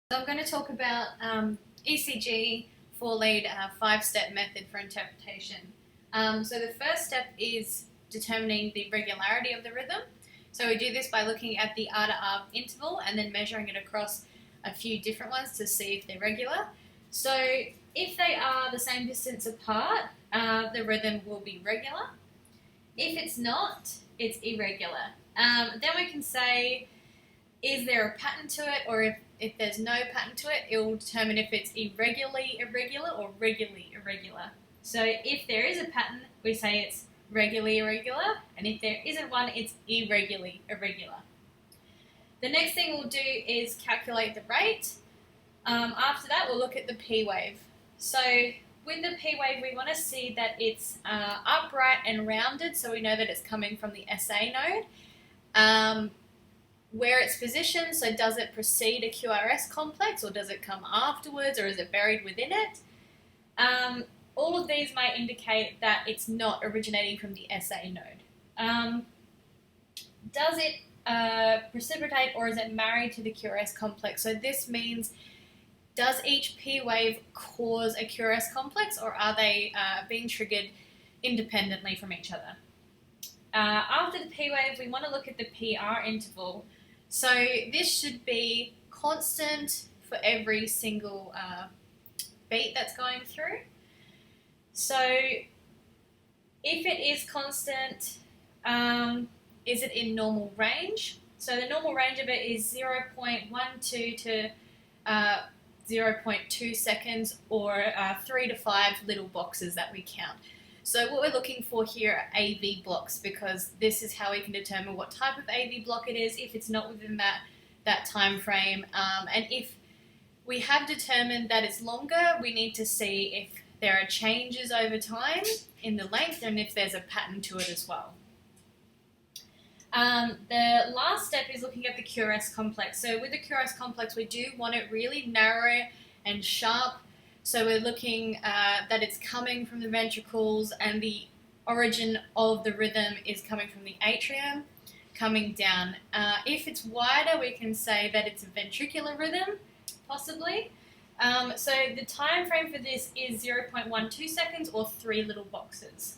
So I'm going to talk about ECG 4-lead 5-step method for interpretation. So the first step is determining the regularity of the rhythm. So we do this by looking at the R to R interval and then measuring it across a few different ones to see if they're regular. So if they are the same distance apart, the rhythm will be regular. If it's not, it's irregular. Then we can say, is there a pattern to it, or if there's no pattern to it, it will determine if it's irregularly irregular or regularly irregular. So if there is a pattern, we say it's regularly irregular, and if there isn't one, it's irregularly irregular. The next thing we'll do is calculate the rate. After that, we'll look at the P wave. So with the P wave, we want to see that it's upright and rounded, so we know that it's coming from the SA node. Where it's positioned, so does it precede a QRS complex, or does it come afterwards, or is it buried within it? All of these might indicate that it's not originating from the SA node. Does it precipitate, or is it married to the QRS complex? So this means, does each P wave cause a QRS complex, or are they being triggered independently from each other? After the P wave, we want to look at the PR interval. So this should be constant for every single beat that's going through. So if it is constant, is it in normal range? So the normal range of it is 0.12 to 0.2 seconds, or 3 to 5 little boxes that we count. So what we're looking for here are AV blocks, because this is how we can determine what type of AV block it is if it's not within that time frame. And if we have determined that it's longer, we need to see if there are changes over time in the length and if there's a pattern to it as well. The last step is looking at the QRS complex. So with the QRS complex, we do want it really narrow and sharp. So we're looking that it's coming from the ventricles, and the origin of the rhythm is coming from the atrium, coming down. If it's wider, we can say that it's a ventricular rhythm, possibly. So the time frame for this is 0.12 seconds, or 3 little boxes.